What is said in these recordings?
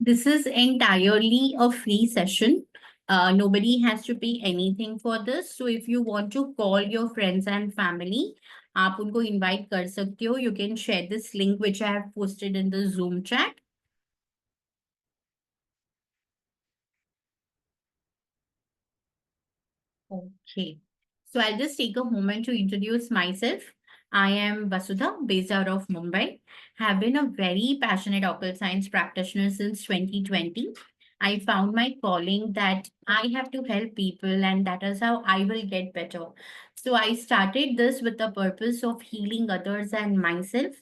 This is entirely a free session. Nobody has to pay anything for this. So if you want to call your friends and family, आप उनको invite कर सकते हो. You can share this link which I have posted in the Zoom chat. Okay. So I'll just take a moment to introduce myself. I am Vasudha, based out of Mumbai. Have been a very passionate occult science practitioner since 2020. I found my calling that I have to help people, and that is how I will get better. So I started this with the purpose of healing others and myself.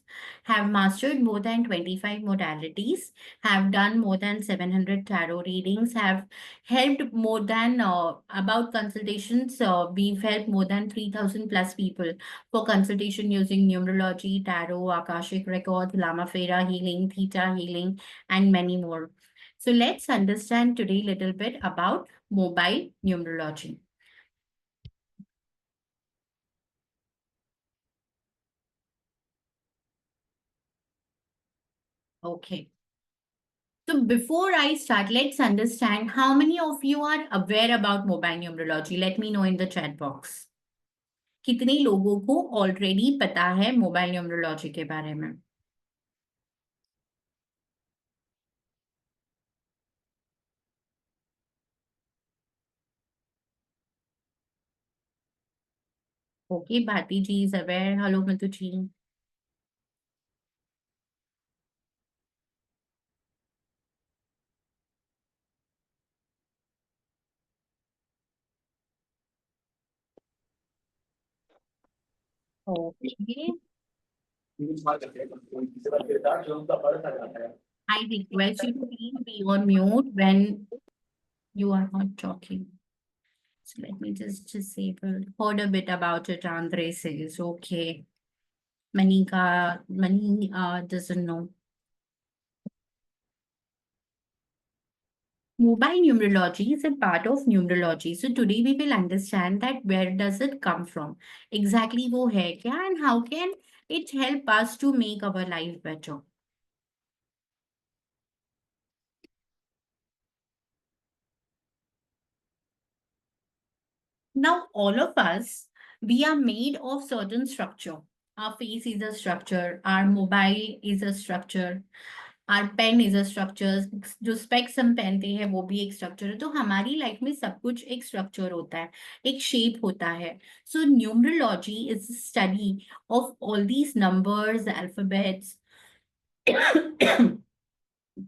Have mastered more than 25 modalities, have done more than 700 tarot readings, have helped more than about consultations. We've helped more than 3,000 plus people for consultation using numerology, tarot, Akashic records, Lama Fera healing, Theta healing, and many more. So let's understand today a little bit about mobile numerology. Okay. So before I start, let's understand how many of you are aware about mobile numerology. Let me know in the chat box. कितने लोगों को already पता है mobile numerology के बारे में? Okay, Bharti ji is aware. Hello, Mithu ji. Okay. I request you to please be on mute when you are not talking. So let me just disable. Heard a bit about it. Andre says, okay. Mani doesn't know. Mobile numerology is a part of numerology. So today we will understand that where does it come from? Exactly वो है क्या and how can it help us to make our life better? Now, all of us, we are made of certain structure. Our face is a structure, our mobile is a structure, our pen is a structure. जो specs हम पहनते हैं वो भी एक structure है. तो हमारी लाइफ में सब कुछ एक स्ट्रक्चर होता है, एक शेप होता है. So numerology is study of all these numbers, alphabets,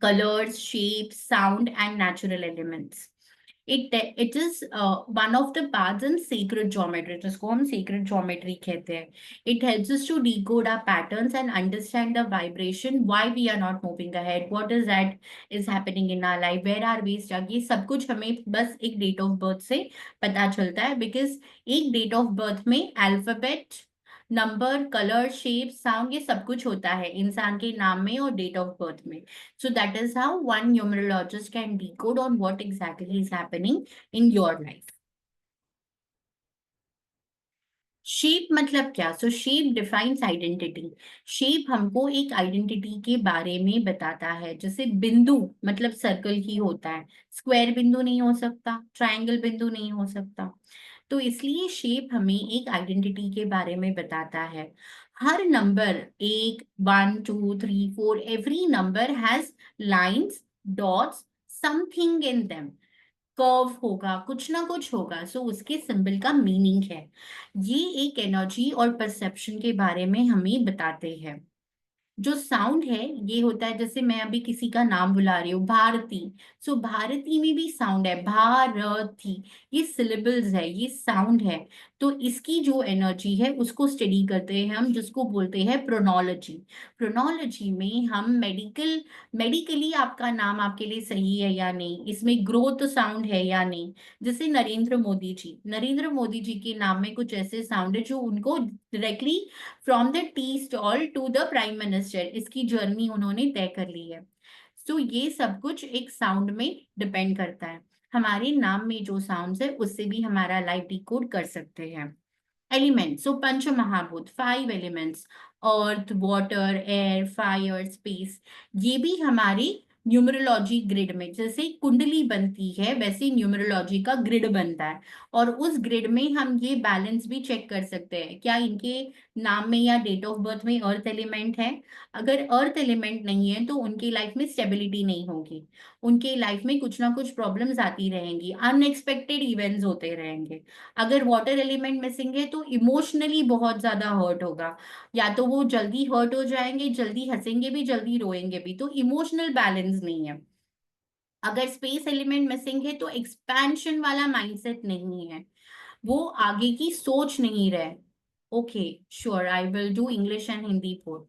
colors, shapes, sound, and natural elements. It is one of the paths in sacred geometry, जिसको हम sacred geometry कहते हैं. It helps us to decode our patterns and understand the vibration, why we are not moving ahead, what is that is happening in our life, where are we stuck. ये सब कुछ हमें बस एक date of birth से पता चलता है, because एक date of birth में alphabet, number, colour, shape, sound, ये सब कुछ होता है इंसान के नाम में और डेट ऑफ बर्थ में. So that is how one numerologist can decode on what exactly is happening in your life. Shape मतलब क्या? सो शेप डिफाइंस आइडेंटिटी. शेप हमको एक आइडेंटिटी के बारे में बताता है. जैसे बिंदु मतलब सर्कल ही होता है, स्क्वायर बिंदु नहीं हो सकता, ट्रायंगल बिंदु नहीं हो सकता. तो इसलिए शेप हमें एक आइडेंटिटी के बारे में बताता है. हर number, 1, 2, 3, 4, every number has lines, dots, something in them. Curve होगा, कुछ ना कुछ होगा. सो उसके सिंबल का मीनिंग है. ये एक एनर्जी और परसेप्शन के बारे में हमें बताते हैं. जो साउंड है ये होता है, जैसे मैं अभी किसी का नाम बुला रही हूँ, भारती. सो भारती में भी साउंड है, भारती. ये सिलेबल्स है, ये साउंड है. तो इसकी जो एनर्जी है उसको स्टडी करते हैं हम, जिसको बोलते हैं प्रोनोलॉजी. प्रोनोलॉजी में हम मेडिकली आपका नाम आपके लिए सही है या नहीं, इसमें ग्रोथ साउंड है या नहीं. जैसे नरेंद्र मोदी जी के नाम में कुछ ऐसे साउंड है जो उनको directly from the tea stall to the prime minister, इसकी जर्नी उन्होंने तय कर ली है. सो ये सब कुछ एक साउंड में डिपेंड करता है. हमारे नाम में जो साउंड्स है उससे भी हमारा लाइफ डिकोड कर सकते हैं. एलिमेंट्स, सो पंच महाभूत, 5 एलिमेंट्स, अर्थ, वाटर, एयर, फायर, स्पेस, ये भी हमारे न्यूमरोलॉजी ग्रिड में, जैसे कुंडली बनती है वैसे न्यूमरोलॉजी का ग्रिड बनता है, और उस ग्रिड में हम ये बैलेंस भी चेक कर सकते हैं, क्या इनके नाम में या डेट ऑफ बर्थ में अर्थ एलिमेंट है। अगर अर्थ एलिमेंट नहीं है तो उनकी लाइफ में स्टेबिलिटी नहीं होगी, उनके लाइफ में कुछ ना कुछ प्रॉब्लम्स आती रहेंगी, अनएक्सपेक्टेड इवेंट्स होते रहेंगे। अगर वाटर एलिमेंट मिसिंग है तो इमोशनली बहुत ज्यादा हर्ट होगा, या तो वो जल्दी हर्ट हो जाएंगे, जल्दी हंसेंगे भी जल्दी रोएंगे भी, तो इमोशनल बैलेंस नहीं है। अगर स्पेस एलिमेंट मिसिंग है तो एक्सपेंशन वाला माइंडसेट नहीं है, वो आगे की सोच नहीं रहे। Okay, sure, I will do English and Hindi both.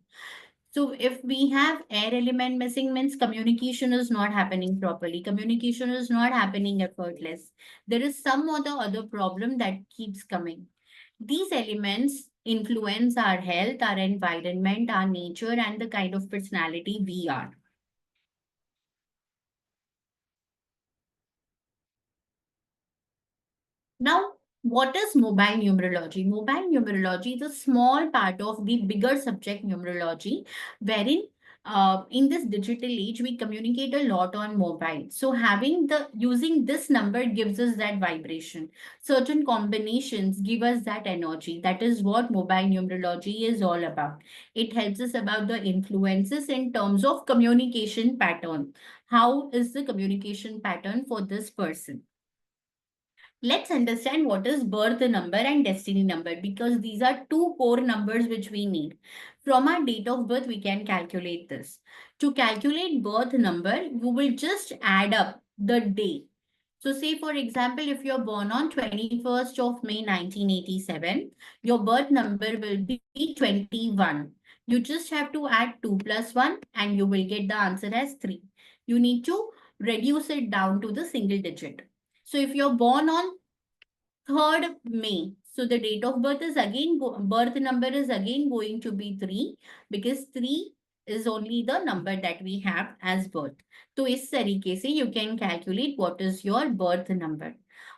So if we have air element missing means communication is not happening properly. Communication is not happening effortless. There is some or the other problem that keeps coming. These elements influence our health, our environment, our nature, and the kind of personality we are. Now, what is mobile numerology? Mobile numerology is a small part of the bigger subject numerology, wherein in this digital age we communicate a lot on mobile. So having the using this number gives us that vibration. Certain combinations give us that energy. That is what mobile numerology is all about. It helps us about the influences in terms of communication pattern. How is the communication pattern for this person? Let's understand what is birth number and destiny number, because these are two core numbers which we need. From our date of birth, we can calculate this. To calculate birth number, you will just add up the day. So say for example, if you're born on 21st of May 1987, your birth number will be 21. You just have to add 2 plus 1 and you will get the answer as 3. You need to reduce it down to the single digit. So if you're born on 3rd May. So the date of birth is again, birth number is again going to be 3, because 3 is only the number that we have as birth. So इस तरीके से you can calculate what is your birth number.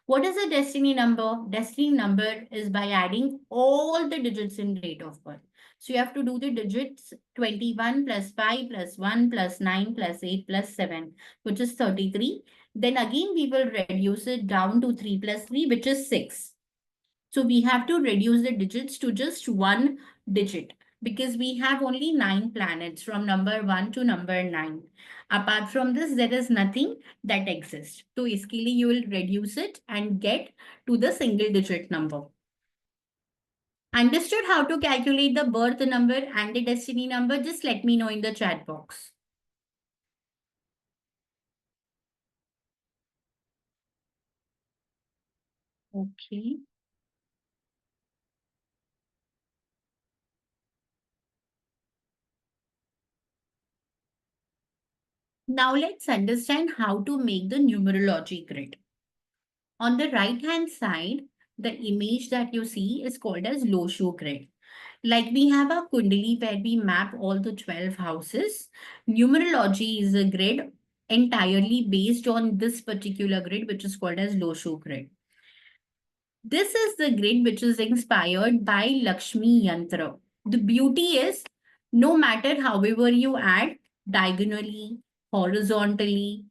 What is a destiny number? Destiny number is by adding all the digits in date of birth. So you have to do the digits 21 plus 5 plus 1 plus 9 plus 8 plus 7, which is 33. Then again, we will reduce it down to 3 plus 3, which is 6. So we have to reduce the digits to just one digit, because we have only 9 planets from number 1 to number 9. Apart from this, there is nothing that exists. So iskili you will reduce it and get to the single digit number. Understood how to calculate the birth number and the destiny number? Just let me know in the chat box. Okay. Now let's understand how to make the numerology grid. On the right hand side, the image that you see is called as Loshu grid. Like we have a Kundali where we map all the 12 houses. Numerology is a grid entirely based on this particular grid, which is called as Loshu grid. This is the grid which is inspired by Lakshmi Yantra. The beauty is, no matter however you add, diagonally, horizontally,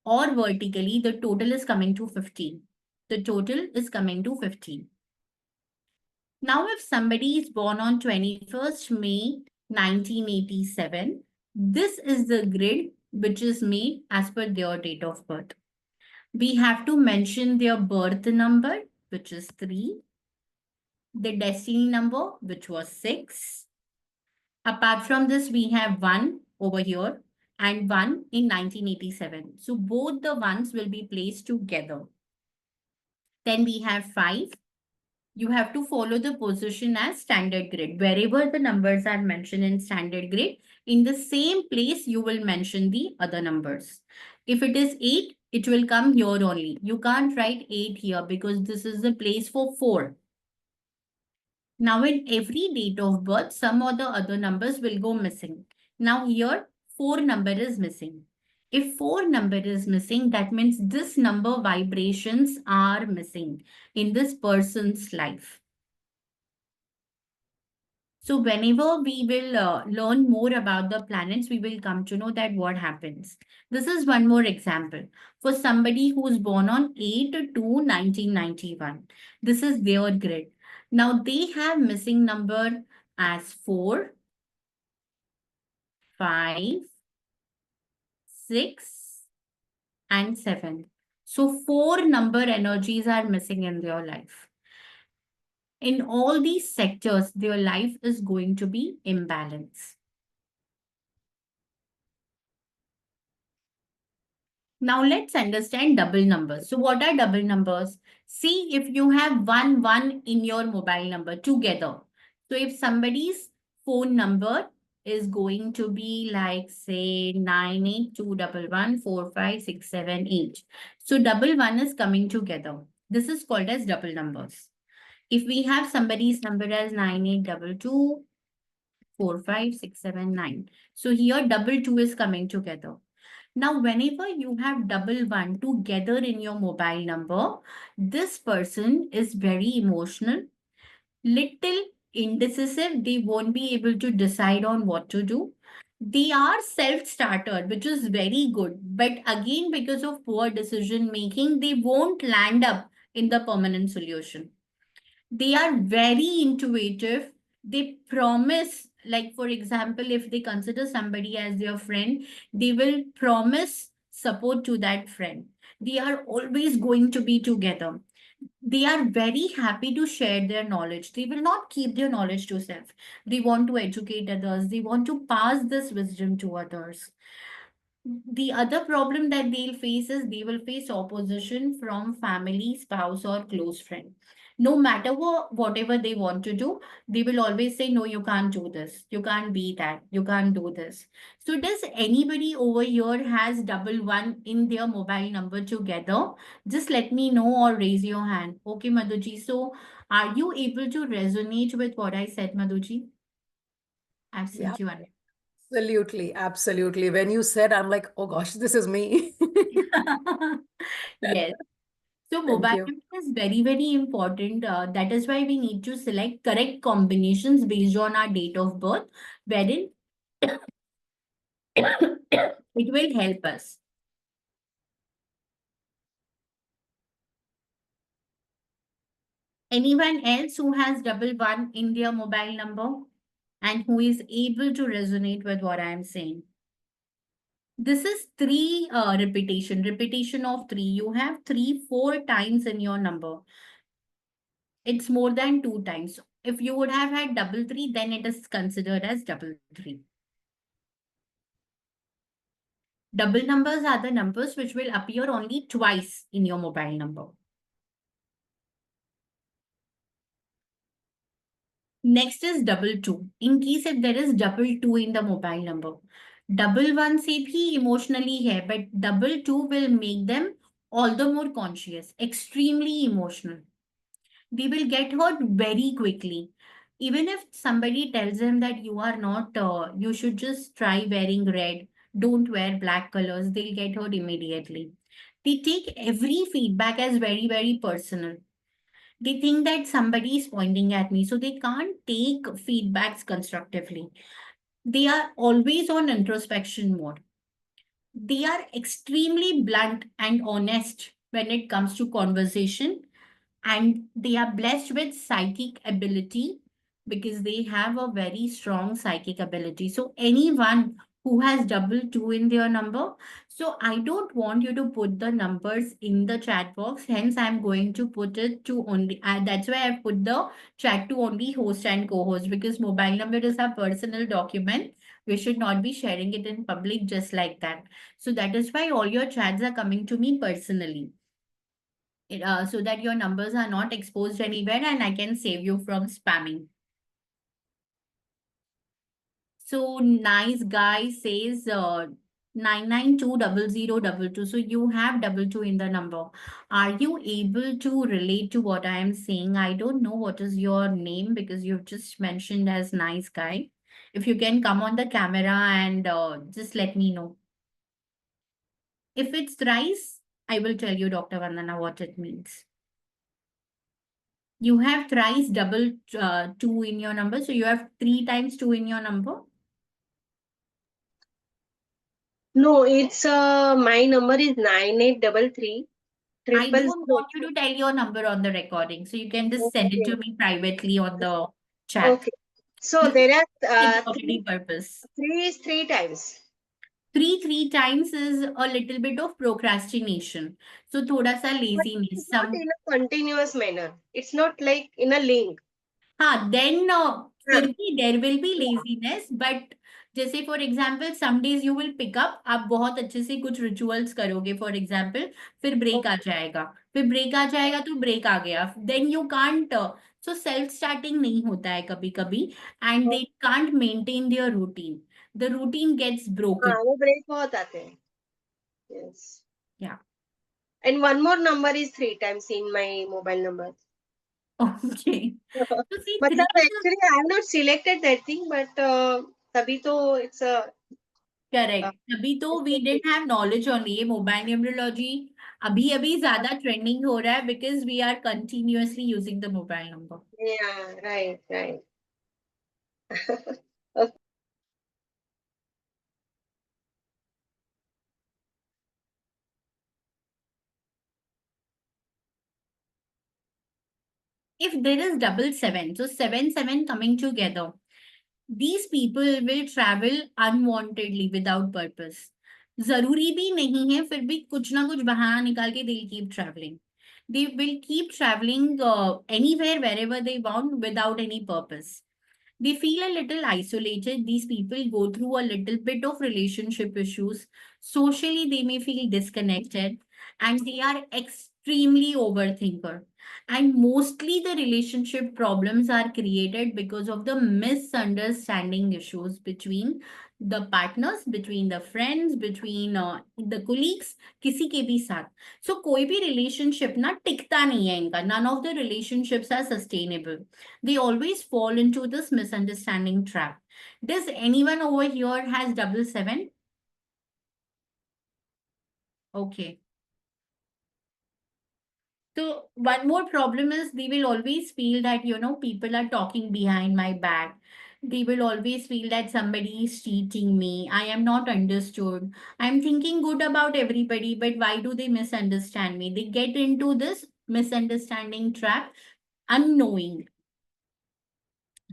or vertically, the total is coming to 15. The total is coming to 15. Now, if somebody is born on 21st May 1987, this is the grid which is made as per their date of birth. We have to mention their birth number, which is 3, the destiny number, which was 6. Apart from this, we have 1 over here and 1 in 1987. So both the ones will be placed together. Then we have 5. You have to follow the position as standard grid. Wherever the numbers are mentioned in standard grid, in the same place you will mention the other numbers. If it is 8, it will come here only. You can't write 8 here because this is the place for 4. Now in every date of birth, some or the other numbers will go missing. Now here 4 number is missing. If 4 number is missing, that means this number vibrations are missing in this person's life. So whenever we will learn more about the planets, we will come to know that what happens. This is one more example. For somebody who's born on 8/2/1991, this is their grid. Now they have missing number as 4, 5, 6, and 7. So four number energies are missing in their life. In all these sectors, their life is going to be imbalanced. Now let's understand double numbers. So what are double numbers? See if you have 1 1 in your mobile number together. So if somebody's phone number is going to be like say 982114567 8. So double one is coming together. This is called as double numbers. If we have somebody's number as 98224567 9. So here double two is coming together. Now, whenever you have double one together in your mobile number, this person is very emotional, little indecisive. They won't be able to decide on what to do. They are self-starter, which is very good. But again, because of poor decision making, they won't land up in the permanent solution. They are very intuitive. They promise, like, for example, if they consider somebody as their friend, they will promise support to that friend. They are always going to be together. They are very happy to share their knowledge. They will not keep their knowledge to self. They want to educate others. They want to pass this wisdom to others. The other problem that they'll face is they will face opposition from family, spouse, or close friend. No matter whatever they want to do, they will always say, no, you can't do this. You can't be that. You can't do this. So does anybody over here has double one in their mobile number together? Just let me know or raise your hand. Okay, Madhuji. So are you able to resonate with what I said, Madhuji? I've Yeah, sent you an. absolutely. Absolutely. When you said, I'm like, oh gosh, this is me. Yes. So Thank mobile you. number is very, very important. That is why we need to select correct combinations based on our date of birth, wherein it will help us. Anyone else who has double one in their mobile number and who is able to resonate with what I am saying? This is three repetition of three. You have three, four times in your number. It's more than two times. If you would have had double three, then it is considered as double three. Double numbers are the numbers which will appear only twice in your mobile number. Next is double two. In case if there is double two in the mobile number. Double one से भी emotionally है, but double two will make them all the more conscious, extremely emotional. They will get hurt very quickly. Even if somebody tells them that you are not, you should just try wearing red, don't wear black colors, they'll get hurt immediately. They take every feedback as very, very personal. They think that somebody is pointing at me, so they can't take feedbacks constructively. They are always on introspection mode. They are extremely blunt and honest when it comes to conversation, and they are blessed with psychic ability because they have a very strong psychic ability. So anyone who has double two in their number, so I don't want you to put the numbers in the chat box, hence I'm going to put it to only that's why I've put the chat to only host and co-host, because mobile number is a personal document. We should not be sharing it in public just like that. So that is why all your chats are coming to me personally, so that your numbers are not exposed anywhere and I can save you from spamming. So nice guy says 9920022. So you have double two in the number. Are you able to relate to what I am saying? I don't know what is your name because you've just mentioned as nice guy. If you can come on the camera and just let me know. If it's thrice, I will tell you, Dr. Vandana, what it means. You have thrice double 2 in your number, so you have 3 times 2 in your number. No, it's my number is 9833 I triple don't zero. want you to tell your number on the recording, so you can just send it Okay. to me privately on the chat. Okay. So This is there are security purpose. three is three times. Three times is a little bit of procrastination. So thoda sa But laziness. it's not in a continuous manner. It's not like in a link. हाँ, then हाँ, फिर भी there will be laziness, but जैसे for example, some days you will pick up, आप बहुत अच्छे से कुछ rituals करोगे for example, फिर break आ जाएगा, फिर break आ जाएगा तो break आ गया, then you can't, so self starting नहीं होता है कभी कभी, and they can't maintain their routine. The routine gets हाँ, broken. वो ब्रेक बहुत आते हैं. Yes. Yeah. And one more number is three times in my mobile number. Okay. So see, three मतलब is a actually I have not selected that thing, but तभी तो it's a correct, तभी तो we didn't have knowledge on ये mobile numerology अभी अभी ज्यादा trending हो रहा है because we are continuously using the mobile number. yeah, right. If there is double seven, so seven coming together, these people will travel unwantedly without purpose. जरूरी भी नहीं है, फिर भी कुछ ना कुछ बहाना निकाल के they'll keep traveling. They will keep traveling anywhere wherever they want without any purpose. They feel a little isolated. These people go through a little bit of relationship issues. Socially, they may feel disconnected and they are extremely overthinker. And mostly the relationship problems are created because of the misunderstanding issues between the partners, between the friends, between the colleagues, किसी के भी साथ. So कोई भी relationship ना टिकता नहीं है इनका. None of the relationships are sustainable. They always fall into this misunderstanding trap. Does anyone over here has double seven? Okay. So one more problem is they will always feel that, people are talking behind my back. They will always feel that somebody is cheating me. I am not understood. I'm thinking good about everybody, but why do they misunderstand me? They get into this misunderstanding trap unknowing.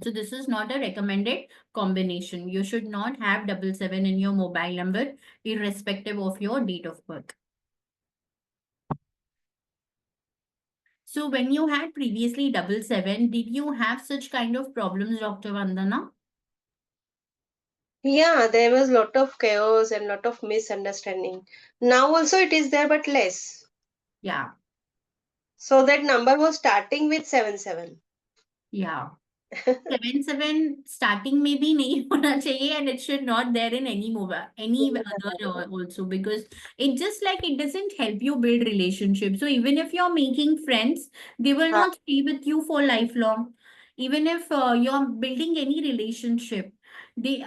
So this is not a recommended combination. You should not have double seven in your mobile number, irrespective of your date of birth. So when you had previously double seven, did you have such kind of problems, Dr. Vandana? Yeah, there was lot of chaos and lot of misunderstanding. Now also it is there, but less. Yeah, So that number was starting with 77. yeah. 7 starting में भी नहीं होना चाहिए, and it should not there in any mobile, any other also, because it just like it doesn't help you build relationships. So even if you're making friends, they will हाँ, not stay with you for lifelong. Even if you're building any relationship, they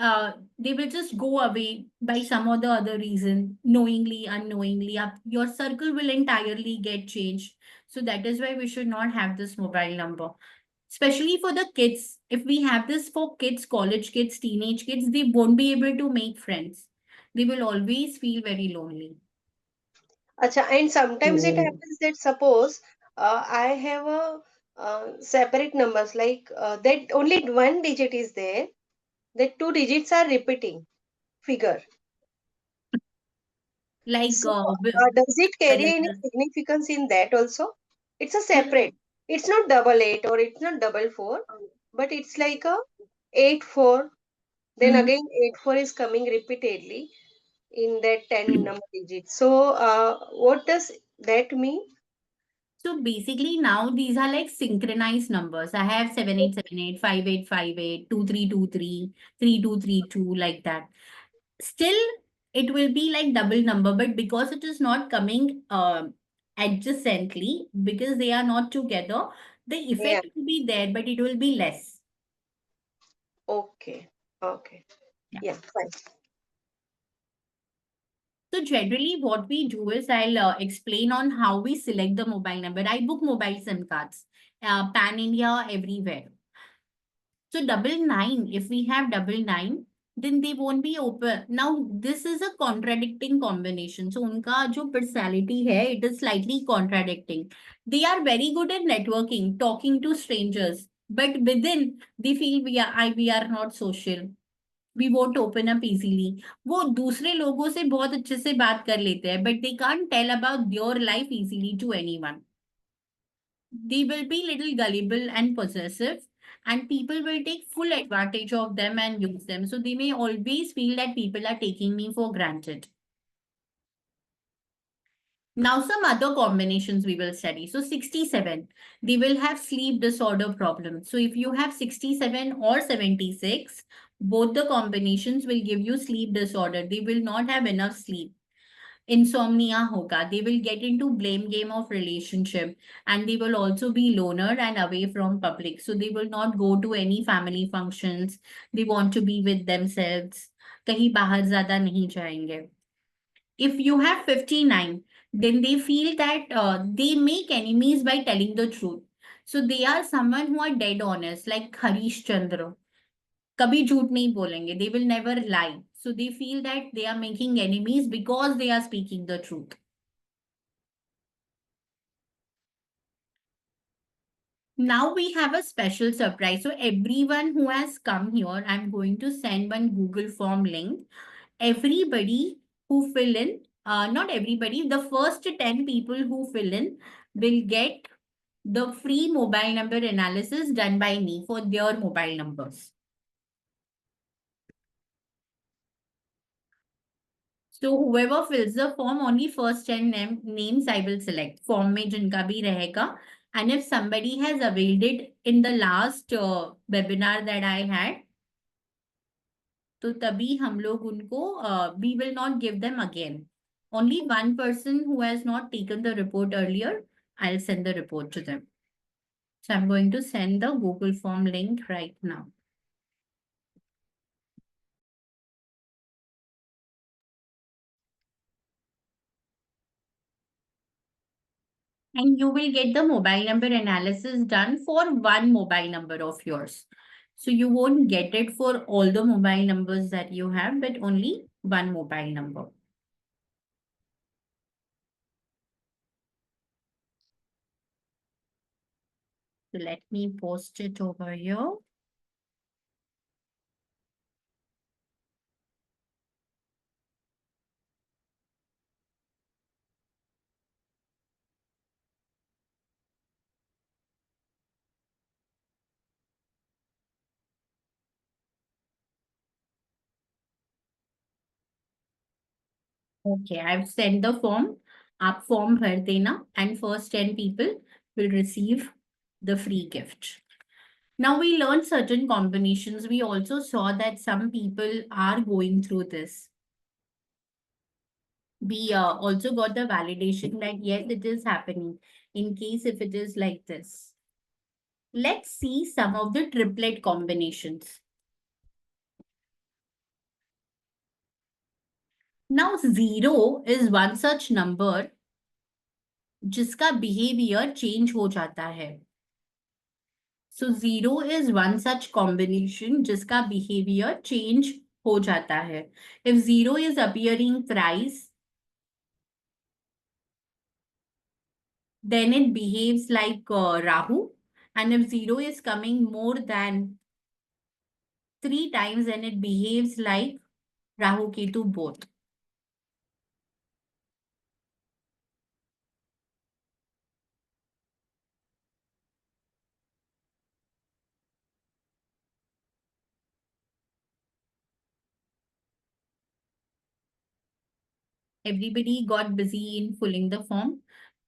will just go away by some or the other reason, knowingly, unknowingly. Your circle will entirely get changed. So that is why we should not have this mobile number, especially for the kids. If we have this for kids, college kids, teenage kids, they won't be able to make friends. They will always feel very lonely. Acha, and sometimes it Oh. happens that suppose I have a separate numbers like that only one digit is there, that two digits are repeating figure. Like, So does it carry any whether- significance in that also? It's a separate. It's not double eight or it's not double four, but it's like a 8 4. Then Mhm. again 8 4 is coming repeatedly in that 10 number digits. So what does that mean? So basically now these are like synchronized numbers. I have 7878, 5858, 2323, 3232, like that. Still, it will be like double number, but because it is not coming adjacently, because they are not together, the Yeah. effect will be there, but it will be less. Okay. Okay. Yeah. Yeah. Fine. So generally, what we do is I'll explain on how we select the mobile number. I book mobile SIM cards. pan India, everywhere. So 99, if we have 99, then they won't be open. Now, this is a contradicting combination. So, unka jo personality hai, it is slightly contradicting. They are very good at networking, talking to strangers, but within, they feel we are not social. We won't open up easily. वो दूसरे लोगों से बहुत अच्छे से बात कर लेते हैं, but they can't tell about their life easily to anyone. They will be little gullible and possessive, and people will take full advantage of them and use them. So they may always feel that people are taking me for granted. Now, some other combinations we will study. So 67, they will have sleep disorder problems. So if you have 67 or 76, both the combinations will give you sleep disorder. They will not have enough sleep. Insomnia hoga, they will get into blame game of relationship, and they will also be loner and away from public, so they will not go to any family functions. They want to be with themselves, kahi bahar zyada nahi jayenge. If you have 59, then they feel that they make enemies by telling the truth. So they are someone who are dead honest, like Harish Chandra. कभी झूठ नहीं बोलेंगे. They will never lie. So they feel that they are making enemies because they are speaking the truth. Now we have a special surprise. So everyone who has come here, I'm going to send one Google form link. Everybody who fill in, not everybody, the first 10 people who fill in will get the free mobile number analysis done by me for their mobile numbers. So whoever fills the form, only first 10 names I will select. Form में जिनका भी रहेगा. And if somebody has availed it in the last webinar that I had, तो तभी हम लोग उनको we will not give them again. Only one person who has not taken the report earlier, I'll send the report to them. So I'm going to send the Google form link right now. And you will get the mobile number analysis done for one mobile number of yours. So you won't get it for all the mobile numbers that you have, but only one mobile number. So let me post it over here. Okay, I've sent the form. आप form भर देना, and first 10 people will receive the free gift. Now we learned certain combinations. We also saw that some people are going through this. We also got the validation that yes, it is happening in case if it is like this. Let's see some of the triplet combinations. Now 0 is one such number जिसका behavior change हो जाता है. So 0 is one such combination जिसका behavior change हो जाता है. If 0 is appearing thrice, then it behaves like Rahu. And if 0 is coming more than 3 times, then it behaves like Rahu Ketu both. Everybody got busy in filling the form.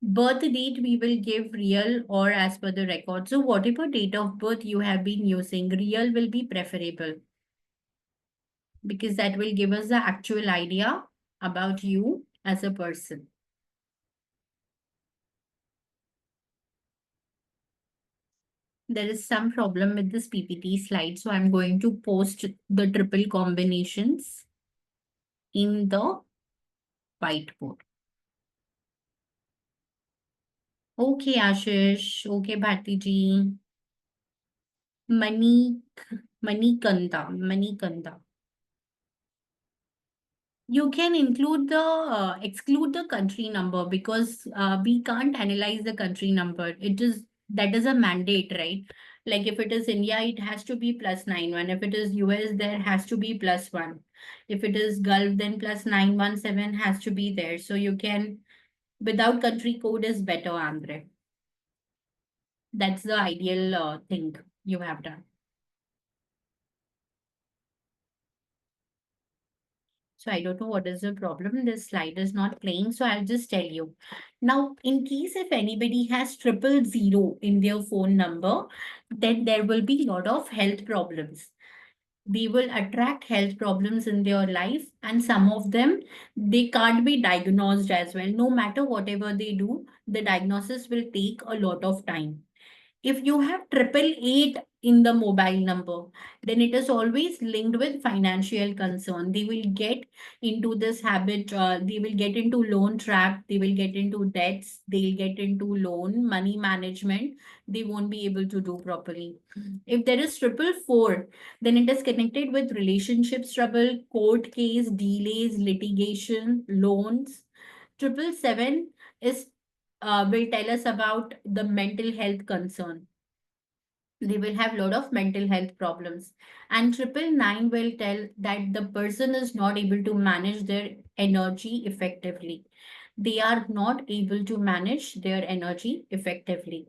Birth date we will give real or as per the record. So whatever date of birth you have been using, real will be preferable, because that will give us the actual idea about you as a person. There is some problem with this PPT slide, so I'm going to post the triple combinations in the whiteboard. Okay, Ashish. Okay, Bharti ji. Mani, Manikanda. You can include the exclude the country number because we can't analyze the country number. It is that is a mandate, right? Like if it is India, it has to be +91. If it is US, there has to be +1. If it is Gulf, then +917 has to be there. So you can without country code is better, Andre. That's the ideal thing you have done. So I don't know what is the problem. This slide is not playing, so I'll just tell you. Now, in case if anybody has 000 in their phone number, then there will be a lot of health problems. They will attract health problems in their life, and some of them they can't be diagnosed as well. No matter whatever they do, the diagnosis will take a lot of time. If you have 888 in the mobile number, then it is always linked with financial concern. They will get into this habit, they will get into loan trap, they will get into debts, they'll get into loan, money management, they won't be able to do properly. If there is 444, then it is connected with relationships trouble, court case, delays, litigation, loans. 777 is will tell us about the mental health concern. They will have a lot of mental health problems. And 999 will tell that the person is not able to manage their energy effectively. They are not able to manage their energy effectively.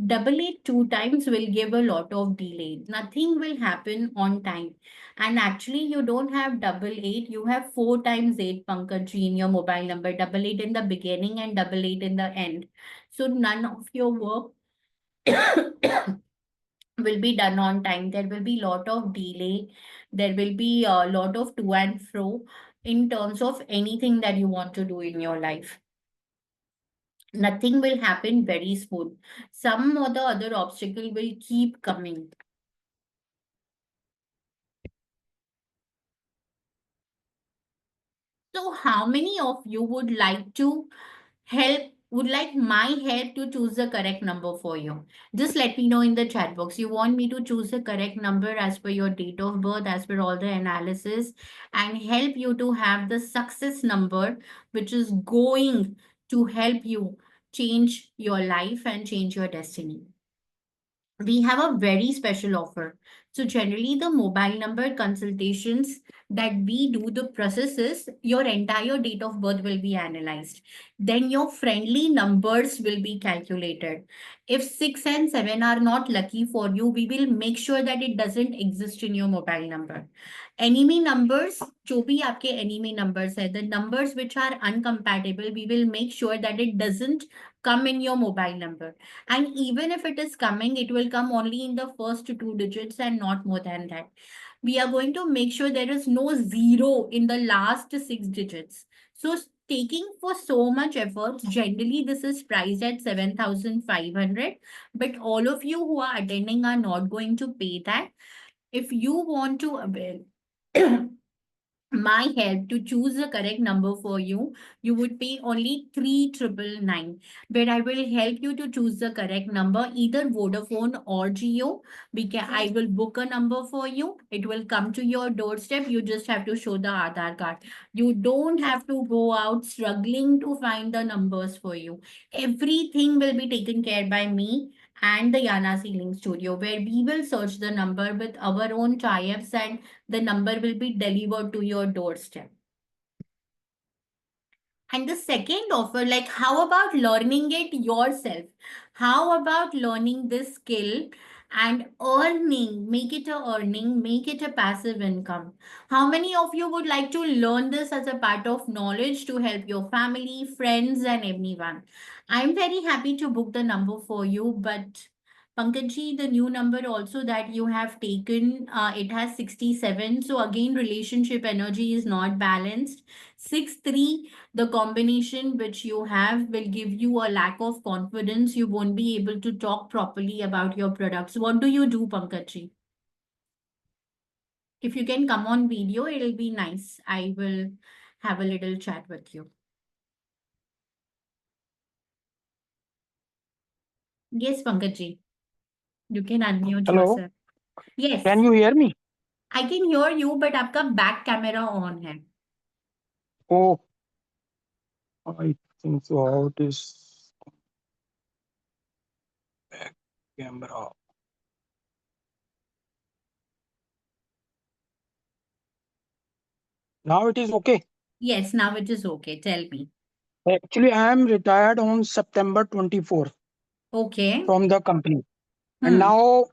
888 two times will give a lot of delay. Nothing will happen on time. And actually, you don't have 888, you have 4 times 8 Pankaj in your mobile number, 888 in the beginning and 888 in the end. So none of your work will be done on time. There will be lot of delay. There will be a lot of to and fro in terms of anything that you want to do in your life. Nothing will happen very smooth. Some or the other obstacle will keep coming. So how many of you would like to would like my help to choose the correct number for you? Just let me know in the chat box. You want me to choose the correct number as per your date of birth, as per all the analysis, and help you to have the success number, which is going to help you change your life and change your destiny. We have a very special offer. So generally the mobile number consultations that we do the processes, your entire date of birth will be analyzed. Then your friendly numbers will be calculated. If 6 and 7 are not lucky for you, we will make sure that it doesn't exist in your mobile number. Enemy numbers, जो भी आपके enemy numbers है, the numbers which are uncompatible, we will make sure that it doesn't come in your mobile number. And even if it is coming, it will come only in the first 2 digits and not more than that. We are going to make sure there is no zero in the last 6 digits. So taking for so much effort, generally this is priced at 7,500, but all of you who are attending are not going to pay that. If you want to avail my help to choose the correct number for you, you would pay only 3,999, where I will help you to choose the correct number, either Vodafone or Geo. I will book a number for you. It will come to your doorstep. You just have to show the Aadhaar card. You don't have to go out struggling to find the numbers for you. Everything will be taken care by me and the Yana Ceiling Studio, where we will search the number with our own tie-ups and the number will be delivered to your doorstep. And the second offer, like how about learning it yourself? How about learning this skill and earning, make it a earning, make it a passive income? How many of you would like to learn this as a part of knowledge to help your family, friends, and everyone? I'm very happy to book the number for you, but Pankajji, the new number also that you have taken, it has 67. So again, relationship energy is not balanced. 6-3, the combination which you have will give you a lack of confidence. You won't be able to talk properly about your products. What do you do, Pankajji? If you can come on video, it'll be nice. I will have a little chat with you. Yes, Pankaj, you can unmute Hello, yourself. Yes, can you hear me? I can hear you, but आपका back camera on है. Oh, I think so. How it is back camera. Now it is okay. Yes, now it is okay. Tell me. Actually, I am retired on September 24 Okay. from the company, and now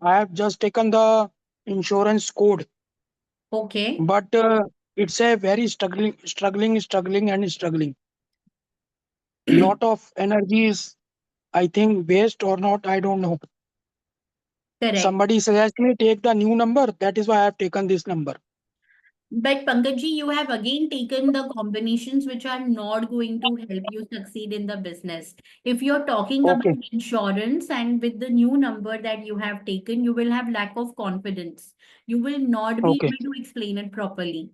I have just taken the insurance code, Okay. but it's a very struggling, and struggling. Lot of energy is, I think, waste or not. I don't know. Correct. Somebody suggested me take the new number. That is why I have taken this number. But Pankaj, you have again taken the combinations which are not going to help you succeed in the business. If you're talking about Okay, insurance and with the new number that you have taken, you will have lack of confidence. You will not be okay, able to explain it properly.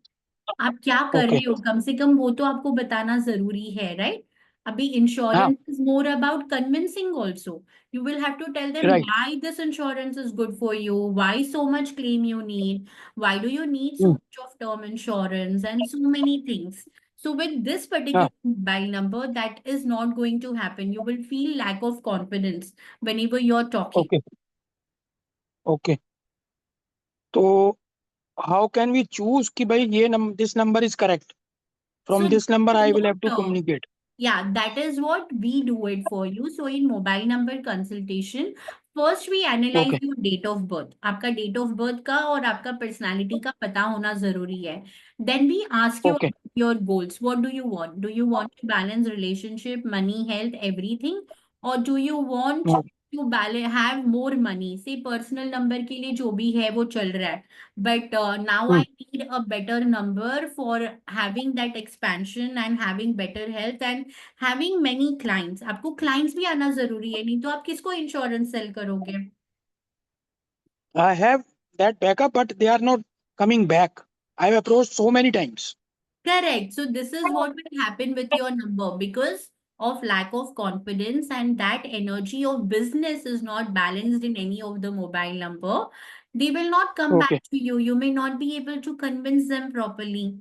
आप क्या कर okay. रहे हो कम से कम वो तो आपको बताना जरूरी है, राइट? अभी Ah, insurance is more about convincing also. You will have to tell them right. why this insurance is good for you, why so much claim you need, why do you need so Mm. much of term insurance, and so many things. So with this Ah, particular mobile number, that is not going to happen. You will feel lack of confidence whenever you're talking. okay, okay. तो how can we choose कि भाई ये this number is correct? So From that this number is I will what have to communicate. yeah, that is what we do it for you. So in mobile number consultation, first we analyze Okay, your date of birth. आपका date of birth का और आपका personality का पता होना जरूरी है. Then we ask you okay, about your goals. What do you want? Do you want to balance relationship, money, health, everything? Or do you want mm, to balance, have more money? Say personal number के लिए जो भी है वो चल रहा है. But now mm. I need a better number for having that expansion and having better health and having many clients. आपको clients भी आना जरूरी है, नहीं तो आप किसको इंश्योरेंस सेल करोगे? I have that backup, but they are not coming back. I have approached so many times. Correct. So this is what will happen with your number because of lack of confidence and that energy of business is not balanced in any of the mobile number. They will not come back Okay, to you. You may not be able to convince them properly.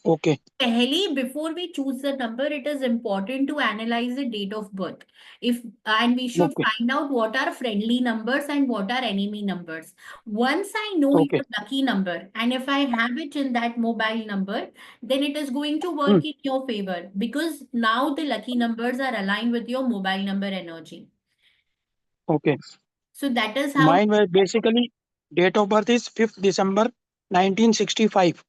okay, Pehli, before we choose the number, it is important to analyze the date of birth. If and we should okay, find out what are friendly numbers and what are enemy numbers. Once I know okay. your lucky number, and if I have it in that mobile number, then it is going to Mm, work in your favor because now the lucky numbers are aligned with your mobile number energy. okay. So that is how. Mine was basically date of birth is 5th December 1965.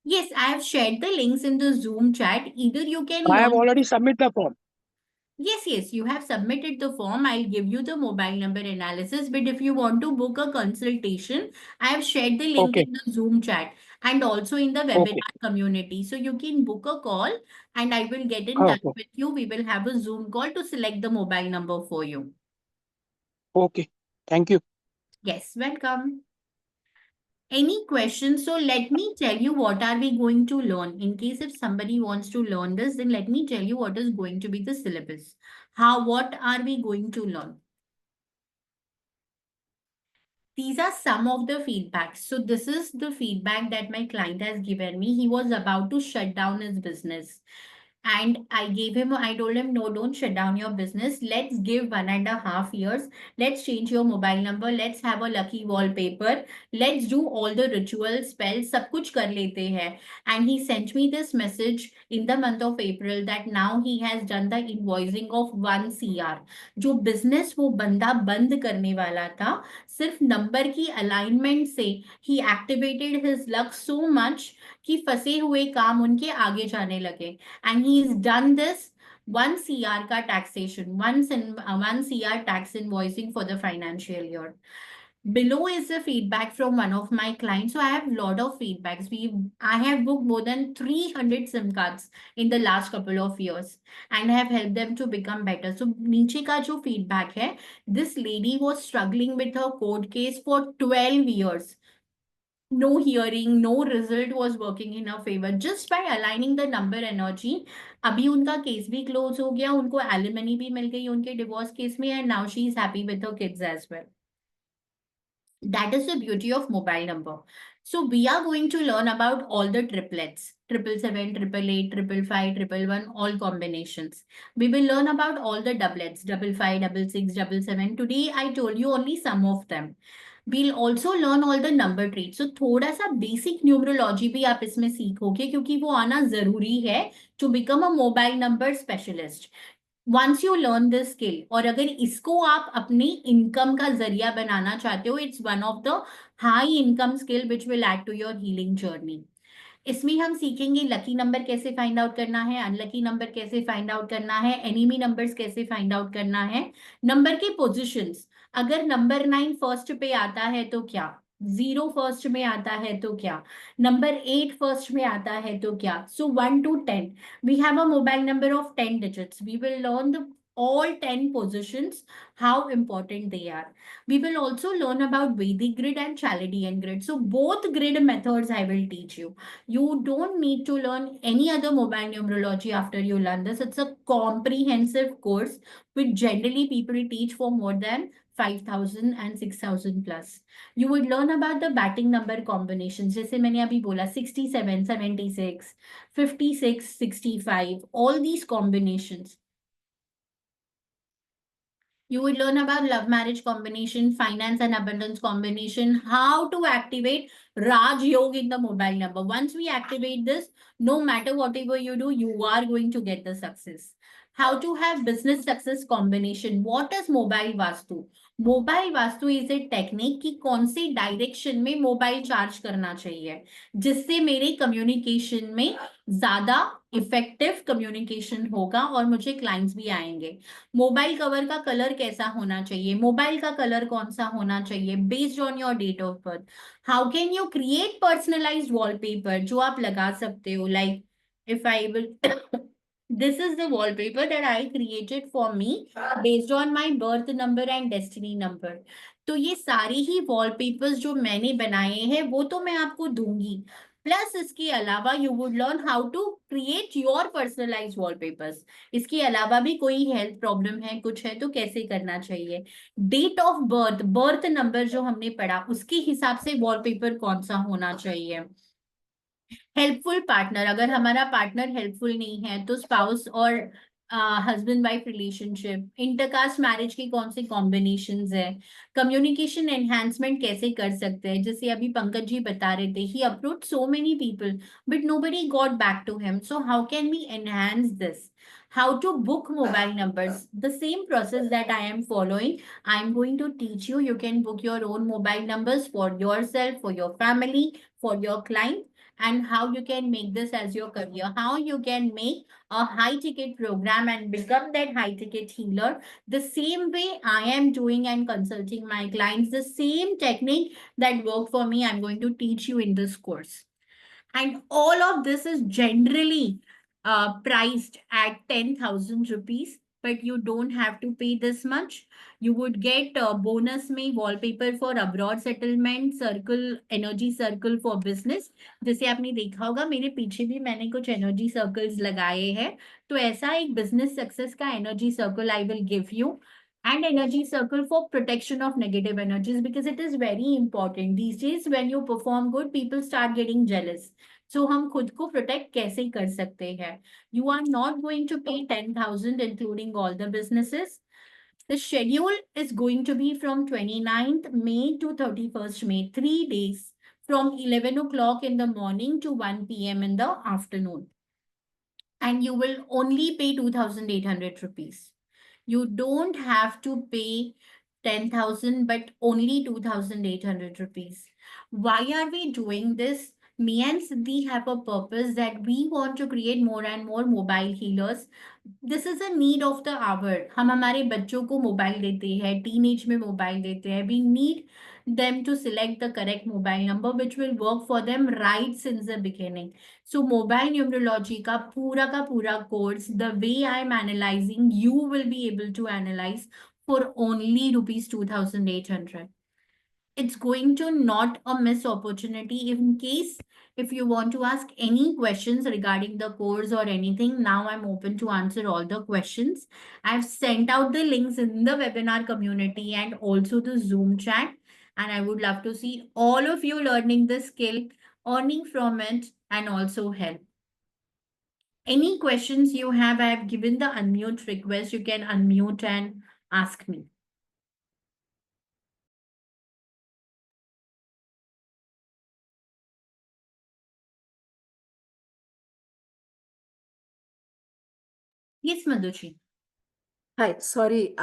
Yes, I have shared the links in the Zoom chat. Either you can I have learn. already submit the form. Yes, you have submitted the form. I'll give you the mobile number analysis. But if you want to book a consultation, I have shared the link Okay, in the Zoom chat and also in the okay, webinar community. So you can book a call and I will get in touch okay, with you. We will have a Zoom call to select the mobile number for you. okay. Thank you. Yes, welcome. Any questions? So let me tell you what are we going to learn. In case if somebody wants to learn this, then let me tell you what is going to be the syllabus. What are we going to learn? These are some of the feedbacks. So this is the feedback that my client has given me. He was about to shut down his business. And I told him, no, don't shut down your business. Let's give 1.5 years. Let's change your mobile number. Let's have a lucky wallpaper. Let's do all the rituals, spells, सब कुछ कर लेते हैं. And he sent me this message in the month of April that now he has done the invoicing of 1 CR. जो business वो बंदा बंद करने वाला था, सिर्फ नंबर की अलाइनमेंट से ही activated his luck so much कि फंसे हुए काम उनके आगे जाने लगे. And he's done this 1 CR ka taxation, 1 CR tax invoicing for the financial year. Below is the feedback from one of my clients. So I have a lot of feedbacks. I have booked more than 300 SIM cards in the last couple of years and have helped them to become better. So नीचे का जो feedback है, this lady was struggling with her court case for 12 years. no hearing, no result was working in her favor just by aligning the number energy. अभी उनका case भी close हो गया, उनको एलिमनी भी मिल गई उनके डिवोर्स केस में, and now she is happy with her kids as well. That is the beauty of mobile number. So we are going to learn about all the triplets, 777, 888, 555, 111, all combinations. We will learn about all the doublets, 55, 66, 77. Today I told you only some of them. We'll also learn all the number traits. So थोड़ा सा basic numerology भी आप इसमें सीखोगे, क्योंकि वो आना जरूरी है to become a mobile number specialist. Once you learn this skill, और अगर इसको आप अपनी इनकम का जरिया बनाना चाहते हो, it's one of the high income skill which will add to your healing journey. इसमें हम सीखेंगे लकी नंबर कैसे फाइंड आउट करना है, अनलकी नंबर कैसे फाइंड आउट करना है, एनिमी नंबर्स कैसे फाइंड आउट करना है, नंबर के पोजिशंस. अगर नंबर 9 फर्स्ट पे आता है तो क्या, 0 फर्स्ट में आता है तो क्या, नंबर 8 फर्स्ट में आता है तो क्या. सो 1 to 10, we have a mobile number of 10 digits. We will learn the all 10 positions, how important they are. We will also learn about Vedic grid and Chaldean grid. So both grid methods I will teach you. You don't need to learn any other mobile numerology after you learn this. It's a comprehensive course which generally people teach for more than 5,000 and 6,000 plus. You would learn about the batting number combinations. जैसे मैंने अभी बोला 67, 76, 56, 65, all these combinations. You would learn about love marriage combination, finance and abundance combination, how to activate Raj Yoga in the mobile number. Once we activate this, no matter whatever you do, you are going to get the success. How to have business success combination. What is mobile vastu? Mobile vastu is a technique कि कौन से direction में mobile charge करना चाहिए जिससे मेरे communication में ज्यादा इफेक्टिव कम्युनिकेशन होगा और मुझे क्लाइंट्स भी आएंगे. मोबाइल कवर का कलर कैसा होना चाहिए, मोबाइल का कलर कौन सा होना चाहिए, based on your date of birth. How can you create personalised wallpaper जो आप लगा सकते हो, like if I will this is the wallpaper that I created for me based on my birth number and destiny number. तो ये सारे ही wallpapers जो मैंने बनाए हैं वो तो मैं आपको दूंगी, प्लस इसके अलावा you would learn how to create your personalise wallpapers. इसके अलावा भी कोई हेल्थ प्रॉब्लम है, कुछ है तो कैसे करना चाहिए, date of birth, birth number जो हमने पढ़ा उसके हिसाब से वॉलपेपर कौन सा होना चाहिए. हेल्पफुल पार्टनर, अगर हमारा पार्टनर हेल्पफुल नहीं है तो स्पाउस और husband wife relationship, intercaste marriage के कौन से कॉम्बिनेशंस है, कम्युनिकेशन एनहांसमेंट कैसे कर सकते हैं. जैसे अभी पंकज जी बता रहे थे, he approach so many people but nobody got back to him. So how can we enhance this, how to book mobile numbers, the same process that I am following, I am going to teach you. You can book your own mobile numbers for yourself, for your family, for your client, and how you can make this as your career, how you can make a high ticket program and become that high ticket healer the same way I am doing and consulting my clients. The same technique that worked for me, I'm going to teach you in this course. And all of this is generally priced at 10,000 rupees, but you don't have to pay this much. You would get a bonus में wallpaper for abroad settlement, circle, energy circle for business. जैसे आपने देखा होगा मेरे पीछे भी मैंने कुछ energy circles लगाए हैं, तो ऐसा एक business success का energy circle I will give you. And energy circle for protection of negative energies, because it is very important these days. When you perform good, people start getting jealous. So हम खुद को protect कैसे कर सकते हैं. You are not going to pay 10,000 including all the businesses. The schedule is going to be from 29th May to 31st May, 3 days, from 11 o'clock in the morning to 1 p.m. in the afternoon. And you will only pay 2,800 rupees. You don't have to pay 10,000, but only 2,800 rupees. Why are we doing this? Me and Siddhi have a purpose that we want to create more and more mobile healers. This is a need of the hour. हम हमारे बच्चों को mobile देते हैं, teenage में mobile देते हैं. We need them to select the correct mobile number which will work for them right since the beginning. So mobile numerology का पूरा course, the way I am analyzing, you will be able to analyze for only rupees 2,800. it's going to not a miss opportunity. In case if you want to ask any questions regarding the course or anything, now I'm open to answer all the questions. I've sent out the links in the webinar community and also the Zoom chat, and I would love to see all of you learning the skill, earning from it, and also help. Any questions you have, I have given the unmute request. You can unmute and ask me. Yes, Madhuchi. Hi, sorry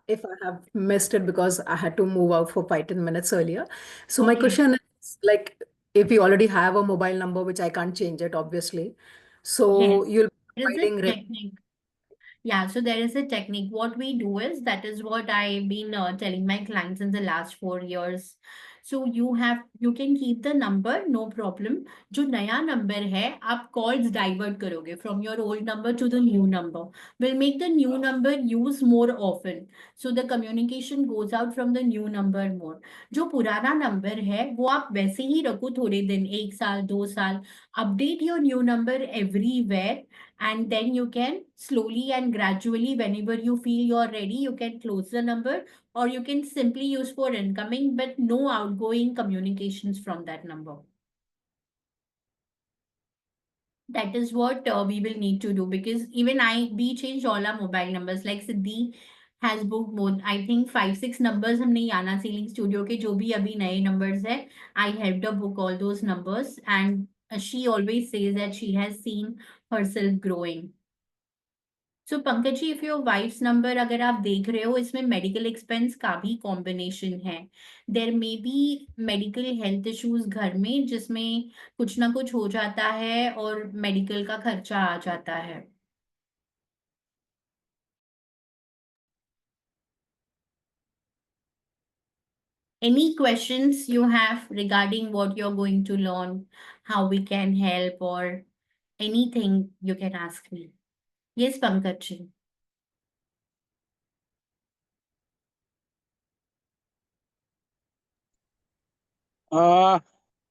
if I have missed it because I had to move out for 5-10 minutes earlier. So my Okay. question is like, if you already have a mobile number, which I can't change it, obviously. So Yes, you'll be there is a providing technique. Yeah, so there is a technique. What we do is, that is what I've been telling my clients in the last 4 years. So you can keep the number, no problem. जो नया number है, आप calls divert करोगे from your old number to the new number. Will make the new number use more often. So the communication goes out from the new number more. जो पुराना number है, वो आप वैसे ही रखो थोड़े दिन, 1 साल, 2 साल. Update your new number everywhere, and then you can slowly and gradually, whenever you feel you're ready, you can close the number, or you can simply use for incoming but no outgoing communications from that number. That is what we will need to do, because even we changed all our mobile numbers. Like Siddhi has booked more, I think 5-6 numbers. हमने याना healing studio के जो भी अभी नए numbers है, I helped her book all those numbers, and she always says that she has seen herself growing. So Pankaj ji, if your wife's number अगर आप देख रहे हो, इसमें मेडिकल एक्सपेंस का भी कॉम्बिनेशन है. There may be medical health issues घर में, जिसमें कुछ ना कुछ हो जाता है और मेडिकल का खर्चा आ जाता है. Any questions you have regarding what you're going to learn, how we can help, or anything, you can ask me. Yes, Pankaj ji.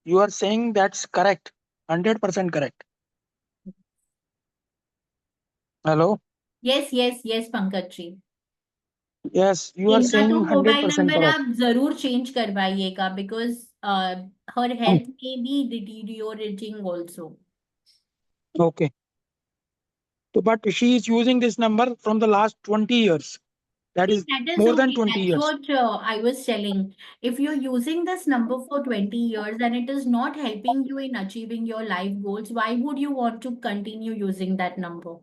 You are saying that's correct, 100% correct. Hello? Yes, Pankaj ji. Yes, you are इनका saying तो mobile 100% number correct. आप जरूर change करवाइएगा, because her Oh, health में भी deteriorating also. okay. So, but she is using this number from the last 20 years. That is That is more than okay. 20 That's years. what I was telling. If you're using this number for 20 years and it is not helping you in achieving your life goals, why would you want to continue using that number?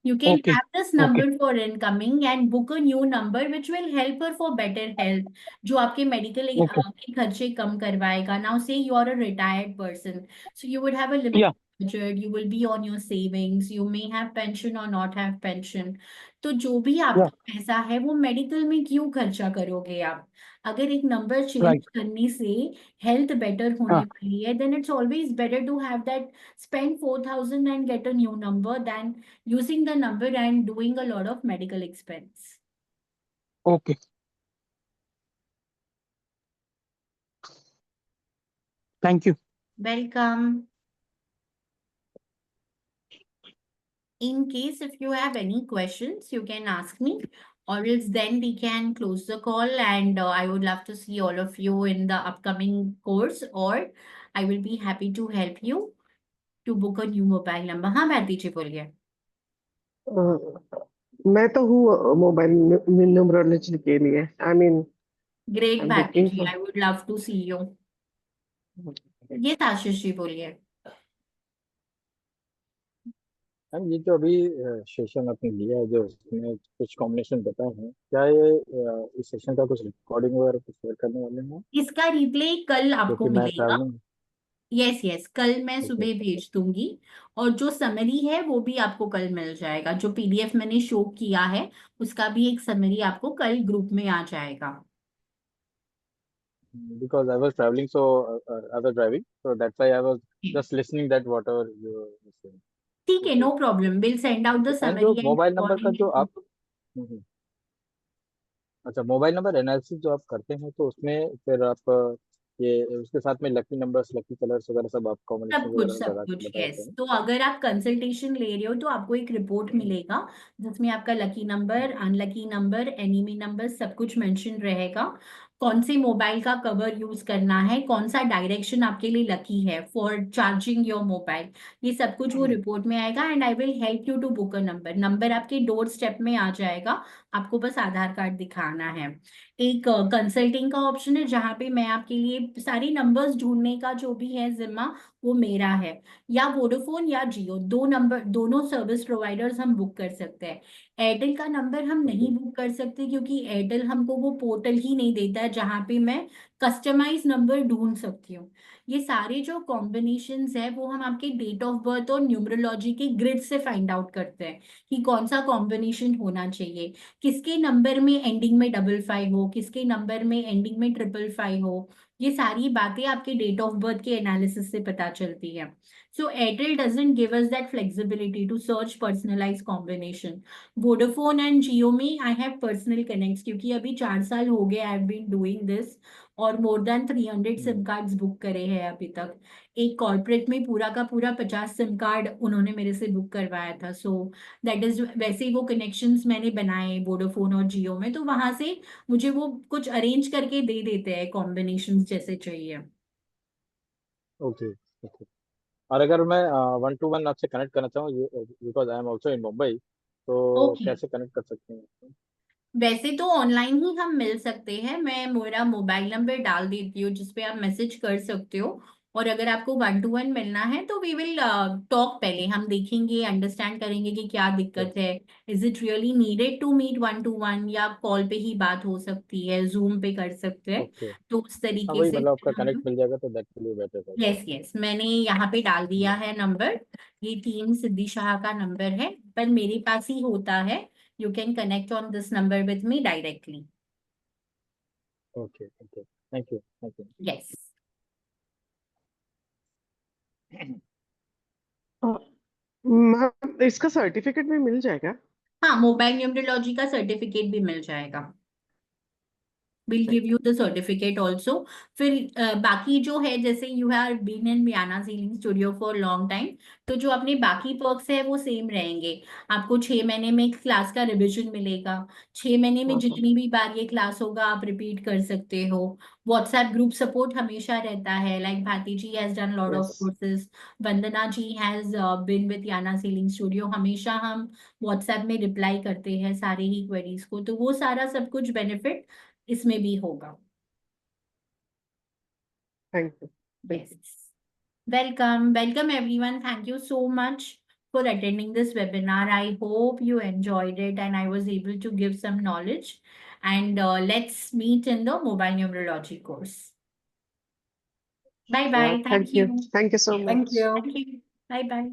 You can Okay. have this Okay. number for incoming and book a new number which will help her for better health, जो आपके medical Okay. के खर्चे कम करवाएगा. Now say you are a retired person, so you would have a Yeah. limited budget, you will be on your savings, you may have pension or not have pension. तो जो भी Yeah. आपका पैसा है वो मेडिकल में क्यों खर्चा करोगे आप? अगर एक नंबर चेंज Right. करने से हेल्थ बेटर होने हाँ. वाली है, then it's always better to have that, spend 4,000 and get a new number than using the number and doing a lot of medical expense. Okay. Thank you. Welcome. In case if you have any questions, you can ask me, or else then we can close the call, and I would love to see all of you in the upcoming course, or I will be happy to help you to book a new mobile number. हाँ भारती जी बोलिए. मैं तो हूँ mobile numerology के लिए I mean Great I am Bharti booking ji, for I would love to see you. Yes, Ashish ji बोलिए. Ma'am ये जो अभी सेशन आपने लिया है जो उसमें कुछ कॉम्बिनेशन बताए हैं क्या ये इस सेशन का कुछ रिकॉर्डिंग वगैरह कुछ शेयर करने वाले हैं इसका रिप्ले कल आपको क्योंकि मैं मिलेगा. ट्रैवलिंग यस, कल मैं ओके सुबह भेज दूंगी, और जो समरी है वो भी आपको कल मिल जाएगा. जो पीडीएफ मैंने शो किया है उसका भी एक समरी आपको कल ग्रुप में आ जाएगा. Because I was travelling so I was driving so that's why I was just listening that whatever you saying ठीक है, okay no problem. Will send out the end जो समरी एंड मोबाइल नंबर का जो recording. आप हम्म, अच्छा, mobile number analysis जो आप करते हैं तो उसमें फिर आप ये उसके साथ में लकी नंबर्स, लकी कलर्स वगैरह सब आप कॉम्बिनेशन वगैरह सब कुछ बताते यस। हैं। तो अगर आप कंसल्टेशन ले रहे हो तो आपको एक रिपोर्ट मिलेगा जिसमें आपका lucky number, unlucky number, enemy number सब कुछ मेंशन रहेगा। कौन से मोबाइल का कवर यूज करना है, कौन सा डायरेक्शन आपके लिए लकी है फॉर चार्जिंग योर मोबाइल, ये सब कुछ वो रिपोर्ट में आएगा। And I will help you to book a number. Number आपके डोर स्टेप में आ जाएगा, आपको बस आधार कार्ड दिखाना है। एक कंसल्टिंग का ऑप्शन है जहाँ पे मैं आपके लिए सारी नंबर्स ढूंढने का जो भी है जिम्मा वो मेरा है। या वोडाफोन या जियो, दो नंबर, दोनों सर्विस प्रोवाइडर्स हम बुक कर सकते हैं। एयरटेल का नंबर हम ओके। नहीं बुक कर सकते क्योंकि एयरटेल हमको वो पोर्टल ही नहीं देता है जहाँ पे मैं कस्टमाइज नंबर ढूंढ सकती हूँ। ये सारे जो कॉम्बिनेशंस है वो हम आपके डेट ऑफ बर्थ और न्यूमरोलॉजी के ग्रिड से फाइंड आउट करते हैं कि कौन सा कॉम्बिनेशन होना चाहिए, किसके नंबर में एंडिंग में 55 हो, किसके नंबर में एंडिंग में 555 हो। ये सारी बातें आपके डेट ऑफ बर्थ के एनालिसिस से पता चलती है। So Airtel doesn't give us that flexibility to search personalise combination. Vodafone and Jio में आई हैव पर्सनल कनेक्ट्स क्योंकि अभी 4 साल हो गए I have been doing this, और more than 300 SIM cards book करे हैं अभी तक। एक कॉर्पोरेट में पूरा का पूरा 50 सिम कार्ड उन्होंने मेरे से बुक करवाया था। सो दैट इज, वैसे ही वो कनेक्शंस मैंने बनाए वोडाफोन और जियो में, तो वहां से मुझे वो कुछ अरेंज करके दे देते हैं कॉम्बिनेशंस जैसे चाहिए। ओके। ओके। और अगर मैं 1 to 1 आपसे कनेक्ट करना चाहूँ, because I am also in Mumbai, तो ओके, कैसे कनेक्ट कर सकते हैं? वैसे तो ऑनलाइन ही हम मिल सकते हैं। मैं मेरा मोबाइल नंबर डाल देती हूँ जिसपे आप मैसेज कर सकते हो। और अगर आपको 1 to 1 मिलना है तो वी विल टॉक, पहले हम देखेंगे, अंडरस्टैंड करेंगे कि क्या दिक्कत यस। है। Is it really needed to meet 1 to 1, या कॉल पे ही बात हो सकती है, जूम पे कर सकते हैं। ओके। तो उस हाँ, तरीके वही से मतलब आपका हम, कनेक्ट मिल जाएगा तो that will be better right. Yes yes, मैंने यहाँ पे डाल दिया है नंबर। ये टीम सिद्धि शाह का नंबर है, पर मेरे पास ही होता है। You can connect on this number with me directly. Okay. Okay, thank you, thank you. Yes. Ma'am इसका सर्टिफिकेट भी मिल जाएगा? हाँ, मोबाइल न्यूमरोलॉजी का सर्टिफिकेट भी मिल जाएगा। Will give you the certificate also. फिर बाकी जो है, जैसे you have been in Miana ceiling studio for long time, तो जो अपने बाकी पर्क्स है वो सेम रहेंगे। आपको 6 महीने में क्लास का रिविजन मिलेगा। 6 महीने में हाँ हाँ। जितनी भी बार ये क्लास होगा आप रिपीट कर सकते हो। व्हाट्सएप ग्रुप सपोर्ट हमेशा रहता है, like Bharti ji has done lot of yes. Courses, Vandana ji has been with याना सीलिंग स्टूडियो। हमेशा हम व्हाट्सएप में रिप्लाई करते हैं सारे ही क्वेरीज को, तो वो सारा सब कुछ बेनिफिट इसमें भी होगा। Thank you. Thank you. Yes. Welcome, welcome everyone. Thank you so much for attending this webinar. I hope you enjoyed it and I was able to give some knowledge. And let's meet in the mobile numerology course. Bye Sure. bye. Thank Thank you. you. Thank you so Yes. Thank much. you. Thank you. Bye bye.